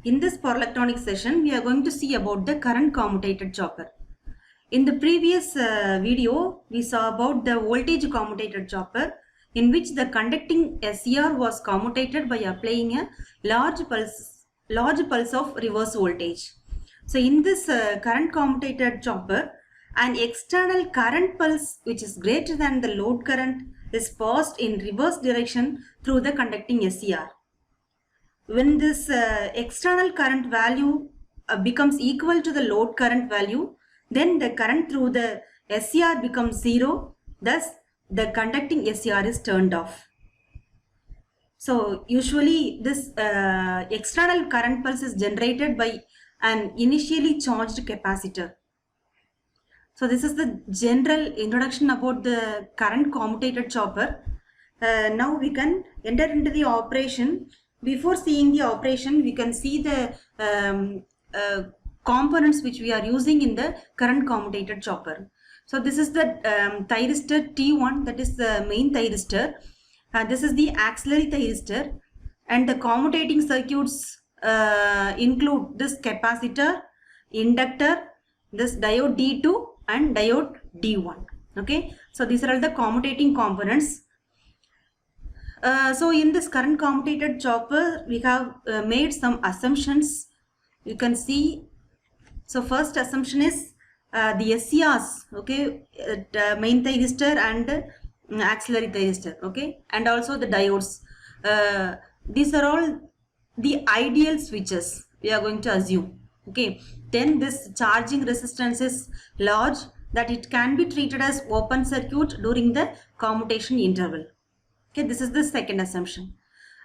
In this power electronics session, we are going to see about the current commutated chopper. In the previous video, we saw about the voltage commutated chopper, in which the conducting SCR was commutated by applying a large pulse of reverse voltage. So in this current commutated chopper, an external current pulse which is greater than the load current is passed in reverse direction through the conducting SCR. When this external current value becomes equal to the load current value, then the current through the SCR becomes zero, thus the conducting SCR is turned off. So usually this external current pulse is generated by an initially charged capacitor. So this is the general introduction about the current commutated chopper. Now we can enter into the operation. Before seeing the operation, we can see the components which we are using in the current commutated chopper. So this is the thyristor T1, that is the main thyristor. This is the auxiliary thyristor, and the commutating circuits include this capacitor, inductor, this diode D2 and diode D1. Okay, so these are all the commutating components. So in this current commutated chopper, we have made some assumptions. You can see. So first assumption is the SCRs, okay, the main thyristor and auxiliary thyristor, okay, and also the diodes. These are all the ideal switches we are going to assume. Okay, then this charging resistance is large, that it can be treated as open circuit during the commutation interval. Okay, this is the second assumption.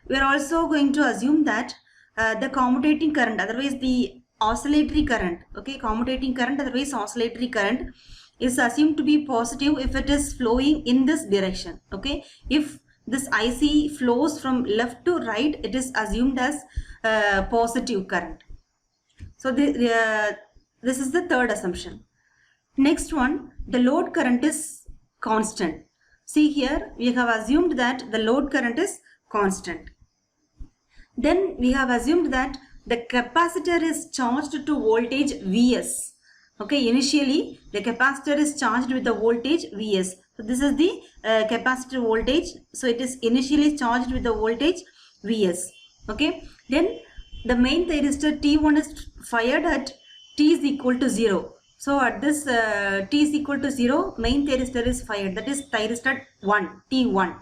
We are also going to assume that the commutating current, otherwise the oscillatory current, okay, commutating current, otherwise oscillatory current, is assumed to be positive if it is flowing in this direction. Okay, if this IC flows from left to right, it is assumed as positive current. So this is the third assumption. Next one, the load current is constant. See here, we have assumed that the load current is constant. Then we have assumed that the capacitor is charged to voltage Vs. Okay, initially the capacitor is charged with the voltage Vs. So this is the capacitor voltage. So it is initially charged with the voltage Vs. Okay, then the main thyristor T1 is fired at T is equal to 0. So at this T is equal to 0, main thyristor is fired, that is thyristor 1, T1.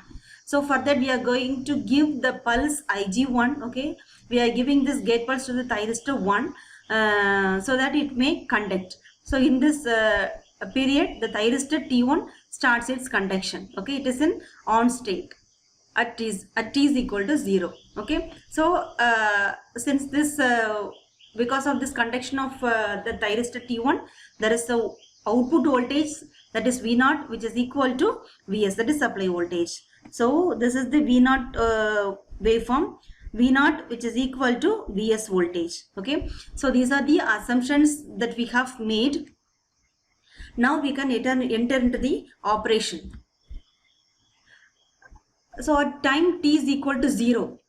So for that we are going to give the pulse Ig1, okay. We are giving this gate pulse to the thyristor 1 so that it may conduct. So in this period, the thyristor T1 starts its conduction, okay. It is in on state at T is equal to 0, okay. So since this because of this conduction of the thyristor T1, there is the output voltage, that is V0, which is equal to Vs, that is supply voltage. So this is the V0 waveform, V0 which is equal to Vs voltage. Okay, so these are the assumptions that we have made. Now we can enter into the operation. So at time T is equal to 0,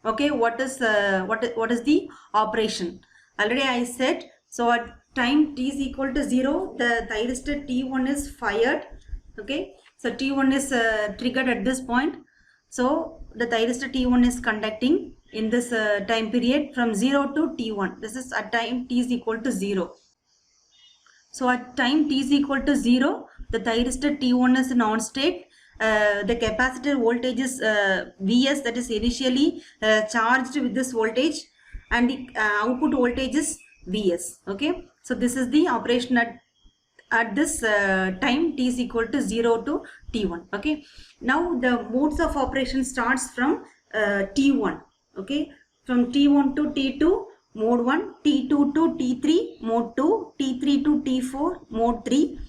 okay, what is the operation? Already I said, so at time T is equal to 0, the thyristor T1 is fired, okay. So T1 is triggered at this point. So the thyristor T1 is conducting in this time period from 0 to T1. This is at time T is equal to 0. So at time T is equal to 0, the thyristor T1 is in on state. The capacitor voltage is Vs, that is initially charged with this voltage, and the output voltage is Vs. Okay, so this is the operation at this time T is equal to 0 to T1. Okay, now the modes of operation starts from T1. Okay, from T1 to T2, mode 1, T2 to T3, mode 2, T3 to T4, mode 3,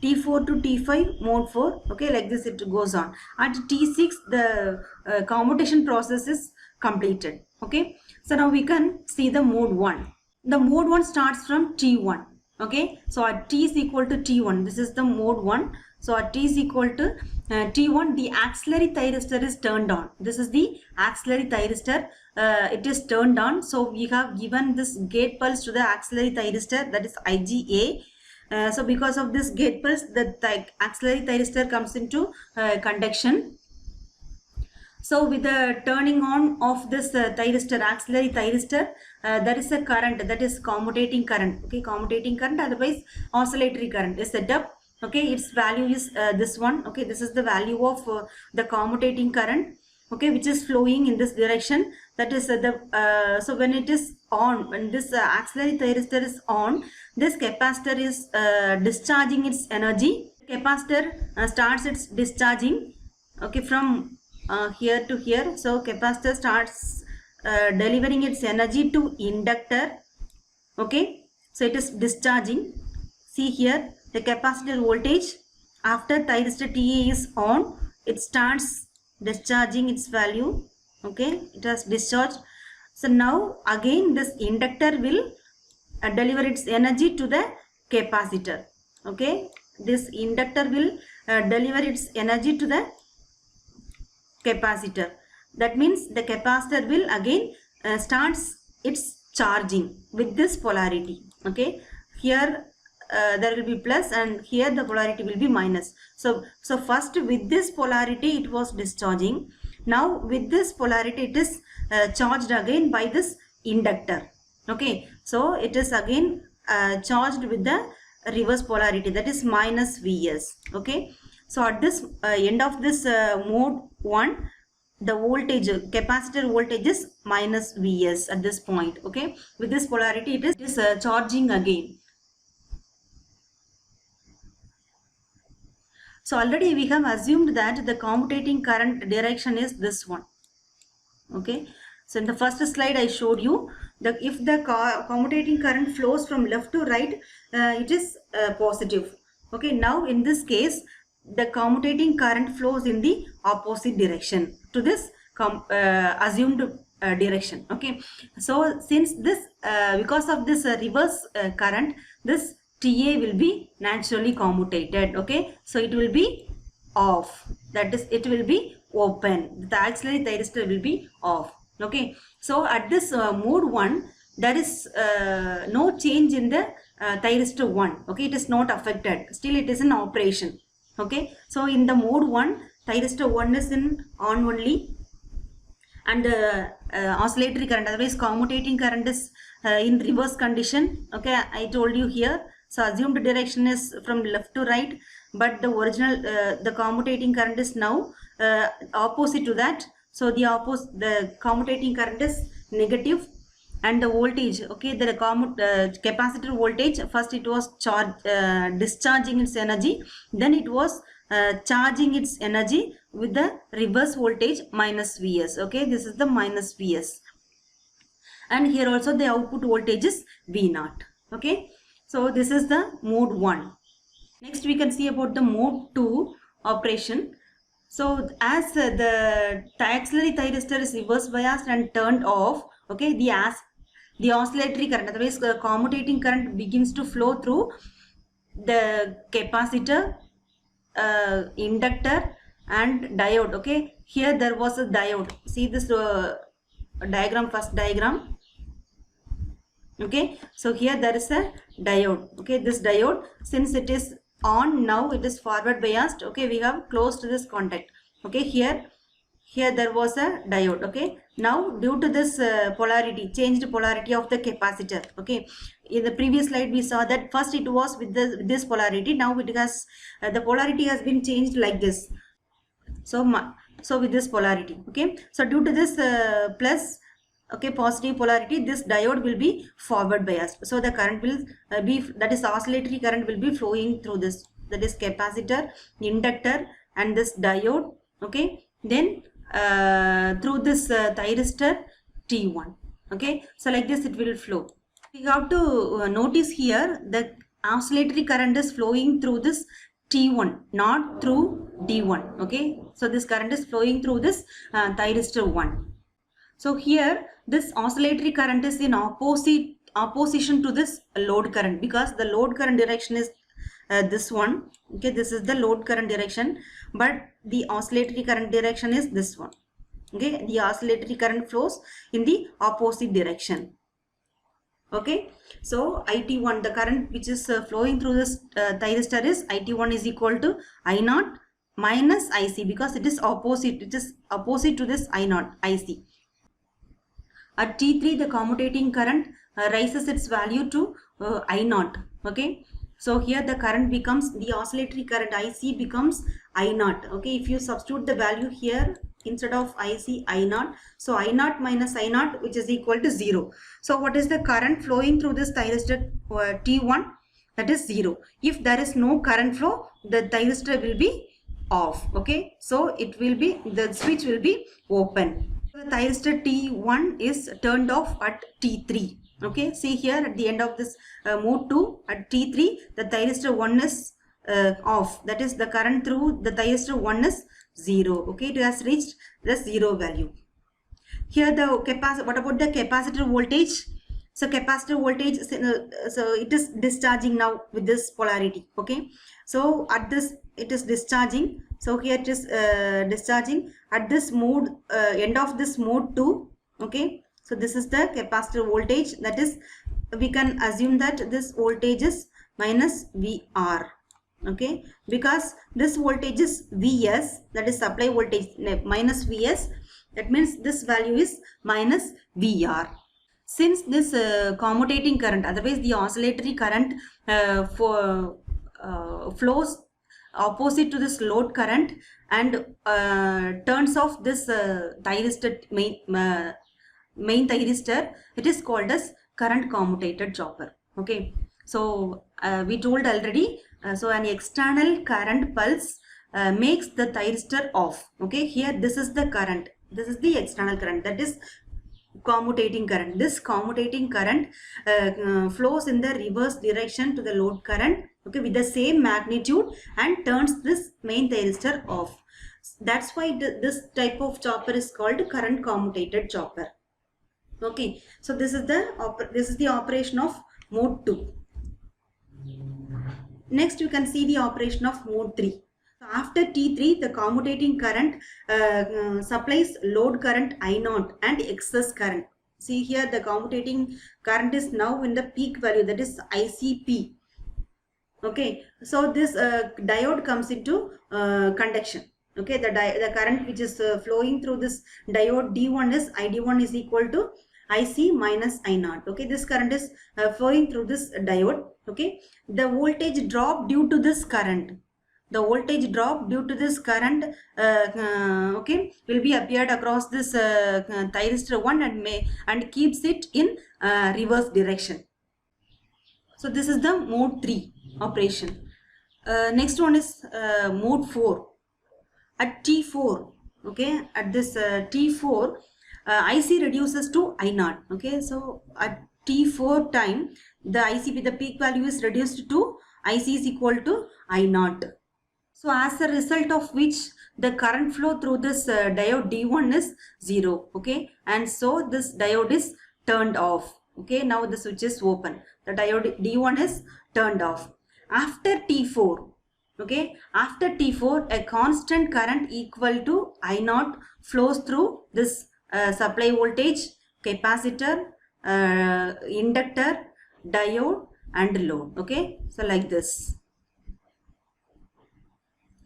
T4 to T5, mode 4. Okay, like this it goes on. At T6, the commutation process is completed. Okay, so now we can see the mode 1. The mode 1 starts from T1. Okay, so at T is equal to T1, this is the mode 1. So at t is equal to T1, the auxiliary thyristor is turned on. This is the auxiliary thyristor. It is turned on. So we have given this gate pulse to the auxiliary thyristor, that is IGA. So because of this gate pulse, the auxiliary thyristor comes into conduction. So with the turning on of this thyristor, auxiliary thyristor, there is a current, that is commutating current. Okay, commutating current, otherwise oscillatory current is set up. Okay, its value is this one. Okay, this is the value of the commutating current. Okay, which is flowing in this direction. That is so when it is on, when this auxiliary thyristor is on, this capacitor is discharging its energy. Capacitor starts its discharging. Okay, from here to here. So capacitor starts delivering its energy to inductor. Okay, so it is discharging. See here, the capacitor voltage after thyristor TA is on, it starts discharging its value. Okay, it has discharged. So now again this inductor will deliver its energy to the capacitor. Okay, this inductor will deliver its energy to the capacitor. That means the capacitor will again starts its charging with this polarity. Okay, here there will be plus and here the polarity will be minus. So first with this polarity it was discharging. Now with this polarity it is charged again by this inductor. Okay, so it is again charged with the reverse polarity, that is minus Vs. Okay, so at this end of this mode 1, the voltage, capacitor voltage is minus Vs at this point. Okay, with this polarity it is charging again. So already we have assumed that the commutating current direction is this one. Okay, so in the first slide I showed you that if the commutating current flows from left to right, it is positive. Okay, now in this case the commutating current flows in the opposite direction to this assumed direction. Okay, so since this because of this reverse current, this TA will be naturally commutated. Okay, so it will be off, that is it will be open, the auxiliary thyristor will be off. Okay, so at this mode 1 there is no change in the thyristor 1. Okay, it is not affected, still it is in operation. Okay, so in the mode 1 thyristor 1 is in on only, and oscillatory current, otherwise commutating current is in reverse condition. Okay, I told you here. So assumed direction is from left to right, but the original the commutating current is now opposite to that. So the commutating current is negative, and the voltage, okay, the capacitor voltage, first it was discharging its energy, then it was charging its energy with the reverse voltage minus Vs. Okay, this is the minus Vs, and here also the output voltage is V0. Okay, so this is the mode 1. Next we can see about the mode 2 operation. So as the auxiliary thyristor is reverse biased and turned off, okay, the oscillatory current, otherwise the commutating current, begins to flow through the capacitor, inductor and diode. Okay, here there was a diode. See this diagram, first diagram. Okay, so here there is a diode. Okay, this diode, since it is on, now it is forward biased. Okay, we have closed this contact. Okay, here there was a diode. Okay, now due to this polarity, changed polarity of the capacitor. Okay, in the previous slide we saw that first it was with this polarity, now it has the polarity has been changed like this. So with this polarity. Okay, so due to this plus, okay, positive polarity, this diode will be forward biased. So the current will be, that is oscillatory current will be flowing through this, that is capacitor, inductor and this diode. Okay, then through this thyristor T1. Okay, so like this it will flow. We have to notice here the oscillatory current is flowing through this T1, not through D1. Okay, so this current is flowing through this thyristor 1. So here this oscillatory current is in opposition to this load current, because the load current direction is this one. Okay, this is the load current direction, but the oscillatory current direction is this one. Okay, the oscillatory current flows in the opposite direction. Okay, so IT1, the current which is flowing through this thyristor is IT1 is equal to I0 minus IC, because it is opposite. It is opposite to this I0, IC. At T3, the commutating current rises its value to I0. Okay, so here the current becomes, the oscillatory current IC becomes I0. Okay, if you substitute the value here instead of IC, I0, so I0 minus I0, which is equal to 0. So what is the current flowing through this thyristor T1? That is 0. If there is no current flow, the thyristor will be off. Okay, so it will be, the switch will be open. The thyristor T1 is turned off at T3. Okay, see here at the end of this mode 2 at T3, the thyristor 1 is off. That is, the current through the thyristor 1 is 0. Okay, it has reached the 0 value. Here the capacitor, what about the capacitor voltage? So capacitor voltage, so it is discharging now with this polarity. Okay, so at this it is discharging. So here it is discharging at this mode, end of this mode 2. Okay, so this is the capacitor voltage. That is, we can assume that this voltage is minus VR. Okay, because this voltage is Vs, that is supply voltage, minus Vs. That means this value is minus VR. Since this commutating current, otherwise the oscillatory current flows opposite to this load current and turns off this thyristor, main thyristor, it is called as current commutated chopper. Okay, so we told already, so an external current pulse makes the thyristor off. Okay, here this is the current, this is the external current, that is commutating current. This commutating current flows in the reverse direction to the load current, okay, with the same magnitude, and turns this main thyristor off. That's why this type of chopper is called current commutated chopper. Okay, so this is the operation of mode 2. Next you can see the operation of mode 3. After T3, the commutating current supplies load current I0 and excess current. See here, the commutating current is now in the peak value, that is ICP. Okay, so this diode comes into conduction. Okay, the current which is flowing through this diode D1 is ID1 is equal to IC minus I0. Okay, this current is flowing through this diode. Okay, the voltage drop due to this current. The voltage drop due to this current okay, will be appeared across this thyristor 1 and keeps it in reverse direction. So this is the mode 3 operation. Next one is mode 4. At T4, okay, at this T4, IC reduces to I0. Okay, so at T4 time, the IC with the peak value is reduced to IC is equal to I0. So as a result of which the current flow through this diode D1 is 0. Okay, and so this diode is turned off. Okay, now the switch is open. The diode D1 is turned off. After T4, okay, after T4, a constant current equal to I0 flows through this supply voltage, capacitor, inductor, diode and load. Okay, so like this.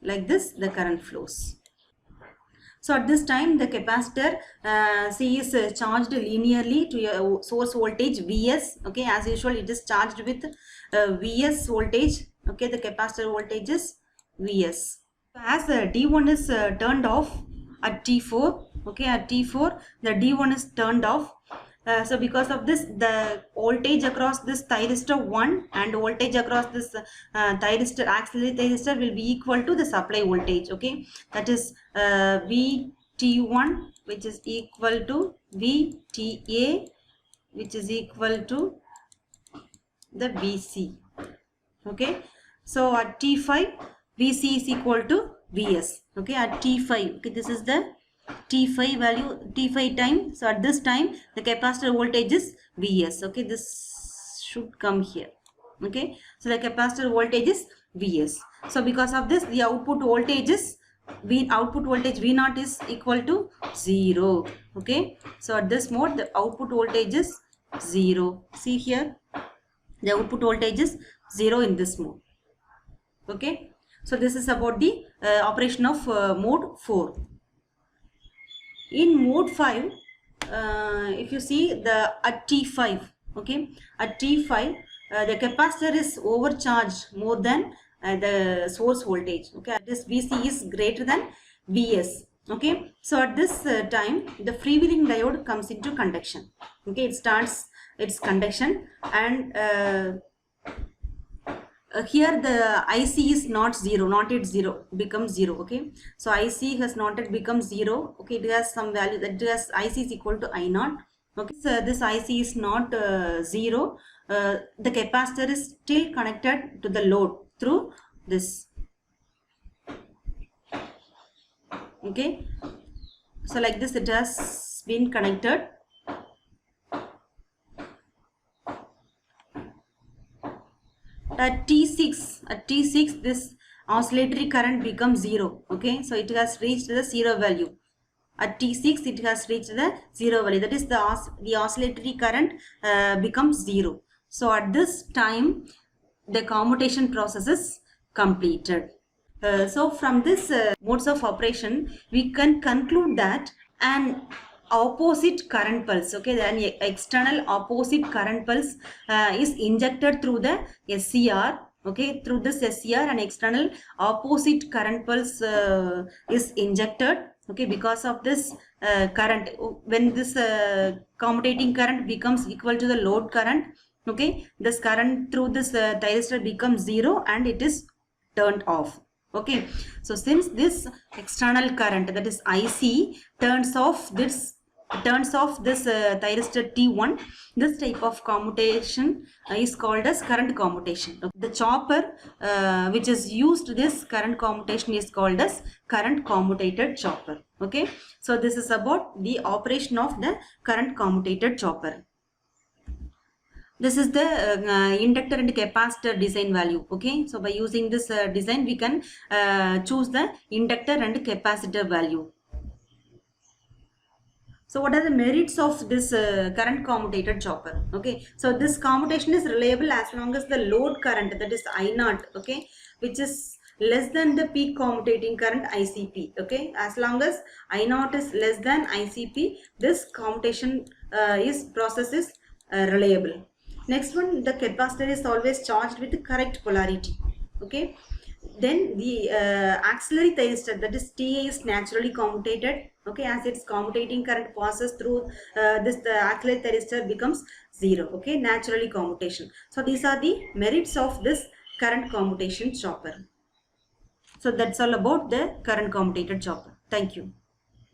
Like this, the current flows. So at this time, the capacitor C is charged linearly to a source voltage Vs. Okay, as usual, it is charged with Vs voltage. Okay, the capacitor voltage is Vs. As D1 is turned off at T4, okay, at T4, the D1 is turned off. So because of this, the voltage across this thyristor 1 and voltage across this thyristor, auxiliary thyristor will be equal to the supply voltage. Okay, that is VT1, which is equal to VTA, which is equal to the VC. Okay, so at T5, VC is equal to Vs. Okay, at T5, okay, this is the T5 value, T5 time. So at this time, the capacitor voltage is Vs. Okay, this should come here. Okay, so the capacitor voltage is Vs. So because of this, the output voltage is output voltage V0 is equal to 0. Okay, so at this mode the output voltage is 0. See here, the output voltage is 0 in this mode. Okay, so this is about the operation of mode 4. In mode 5, if you see the at T5, okay, at T5 the capacitor is overcharged more than the source voltage. Okay, this Vc is greater than Vs. Okay, so at this time the freewheeling diode comes into conduction. Okay, it starts its conduction, and here the IC is not 0, not yet 0, becomes 0. Okay, so IC has not yet become 0. Okay, it has some value, that has IC is equal to I0. Okay, so this IC is not 0. The capacitor is still connected to the load through this. Okay, so like this it has been connected. At T6 this oscillatory current becomes 0. Okay, so it has reached the 0 value. At T6 it has reached the 0 value, that is the oscillatory current becomes 0. So at this time the commutation process is completed. So from this modes of operation we can conclude that an opposite current pulse, okay, then external opposite current pulse is injected through the SCR. Okay, through this SCR an external opposite current pulse is injected. Okay, because of this current, when this commutating current becomes equal to the load current, okay, this current through this thyristor becomes 0 and it is turned off. Okay, so since this external current, that is IC, turns off this thyristor T1, this type of commutation is called as current commutation. The chopper which is used this current commutation is called as current commutated chopper. Okay, so this is about the operation of the current commutated chopper. This is the inductor and capacitor design value. Okay, so by using this design we can choose the inductor and capacitor value. So what are the merits of this current commutated chopper? Okay, so this commutation is reliable as long as the load current, that is I0, okay, which is less than the peak commutating current ICP. Okay, as long as I0 is less than ICP, this commutation process is reliable. Next one, the capacitor is always charged with the correct polarity. Okay, then the auxiliary thyristor, that is TA, is naturally commutated. Okay, as its commutating current passes through the auxiliary thyristor becomes 0. Okay, naturally commutation. So these are the merits of this current commutation chopper. So that's all about the current commutated chopper. Thank you.